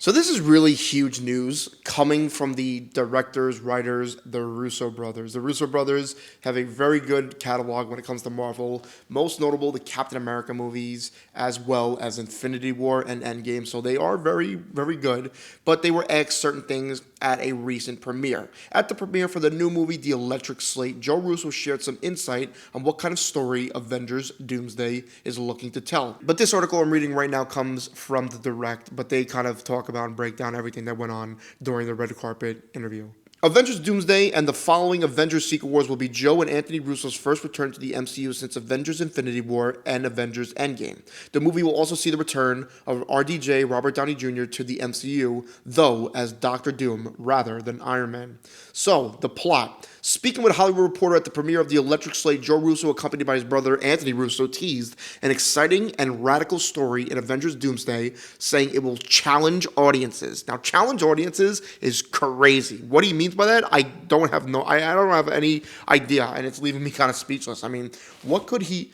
So this is really huge news coming from the directors, writers, the Russo brothers. The Russo brothers have a very good catalog when it comes to Marvel. Most notable, the Captain America movies, as well as Infinity War and Endgame. So they are very, very good. But they were asked certain things at a recent premiere. At the premiere for the new movie, The Electric Slate, Joe Russo shared some insight on what kind of story Avengers Doomsday is looking to tell. But this article I'm reading right now comes from the direct, but they kind of talk about and break down everything that went on during the red carpet interview. Avengers Doomsday and the following Avengers Secret Wars will be Joe and Anthony Russo's first return to the MCU since Avengers Infinity War and Avengers Endgame. The movie will also see the return of RDJ, Robert Downey Jr., to the MCU, though as Doctor Doom rather than Iron Man. So, the plot. Speaking with Hollywood Reporter at the premiere of The Electric Slate, Joe Russo, accompanied by his brother Anthony Russo, teased an exciting and radical story in Avengers Doomsday, saying it will challenge audiences. Now, challenge audiences is crazy. What he means by that, I don't have any idea, and it's leaving me kind of speechless. I mean, what could he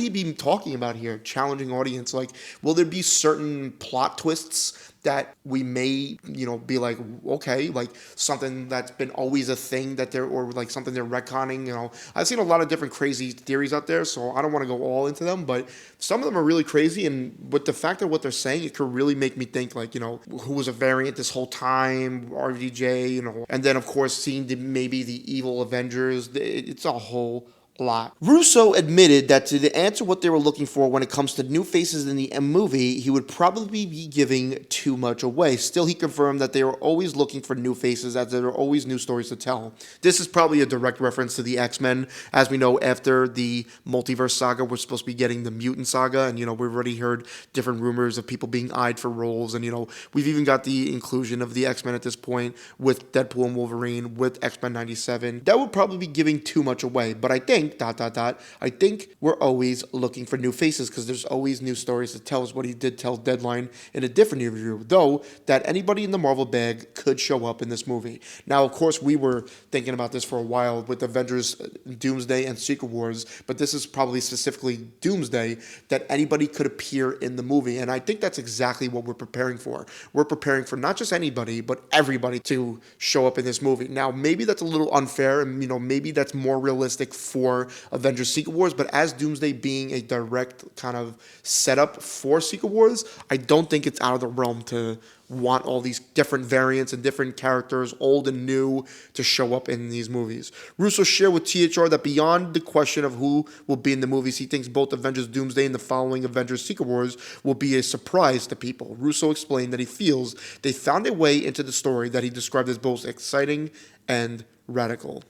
be talking about here? Challenging audience, like, will there be certain plot twists that we may, be like, okay, like something that's been always a thing that or like something they're retconning, I've seen a lot of different crazy theories out there, so I don't want to go all into them, but some of them are really crazy, and with the fact of what they're saying, it could really make me think, like, who was a variant this whole time, RDJ, and then, of course, seeing maybe the evil Avengers. It's a whole lot. Russo admitted that to answer what they were looking for when it comes to new faces in the movie, he would probably be giving too much away. Still, he confirmed that they were always looking for new faces, as there are always new stories to tell. This is probably a direct reference to the X-Men. As we know, after the multiverse saga, we're supposed to be getting the mutant saga, and we've already heard different rumors of people being eyed for roles, and we've even got the inclusion of the X-Men at this point with Deadpool and Wolverine, with X-Men 97. That would probably be giving too much away, but I think I think we're always looking for new faces because there's always new stories to tell, is what he did tell Deadline in a different interview, though, that anybody in the Marvel bag could show up in this movie. Now, of course, we were thinking about this for a while with Avengers Doomsday and Secret Wars, but this is probably specifically Doomsday, that anybody could appear in the movie, and I think that's exactly what we're preparing for. We're preparing for not just anybody, but everybody to show up in this movie. Now, maybe that's a little unfair, and maybe that's more realistic for Avengers Secret Wars, but as Doomsday being a direct kind of setup for Secret Wars, I don't think it's out of the realm to want all these different variants and different characters, old and new, to show up in these movies. Russo shared with THR that beyond the question of who will be in the movies, he thinks both Avengers Doomsday and the following Avengers Secret Wars will be a surprise to people. Russo explained that he feels they found a way into the story that he described as both exciting and radical.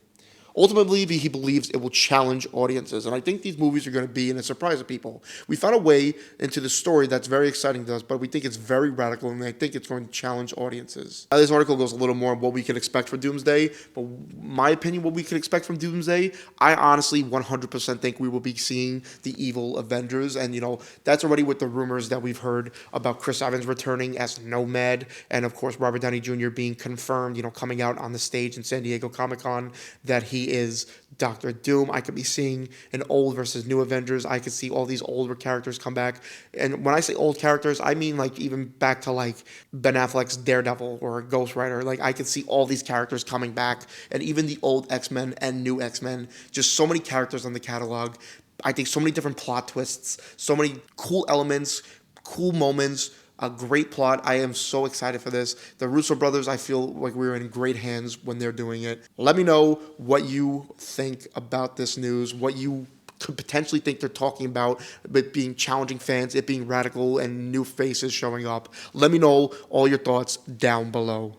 Ultimately, he believes it will challenge audiences, and I think these movies are going to be a surprise to people. We found a way into the story that's very exciting to us, but we think it's very radical, and I think it's going to challenge audiences. Now, this article goes a little more on what we can expect for Doomsday, but my opinion, what we can expect from Doomsday, I honestly 100% think we will be seeing the evil Avengers, and that's already with the rumors that we've heard about Chris Evans returning as Nomad, and of course Robert Downey Jr. being confirmed, coming out on the stage in San Diego Comic-Con, that he is Doctor Doom. I could be seeing an old versus new Avengers. I could see all these older characters come back. And when I say old characters, I mean like even back to like Ben Affleck's Daredevil or Ghost Rider. Like I could see all these characters coming back, and even the old X-Men and new X-Men. Just so many characters on the catalog. I think so many different plot twists, so many cool elements, cool moments, a great plot. I am so excited for this. The Russo brothers, I feel like we're in great hands when they're doing it. Let me know what you think about this news, what you could potentially think they're talking about, but being challenging fans, it being radical, and new faces showing up. Let me know all your thoughts down below.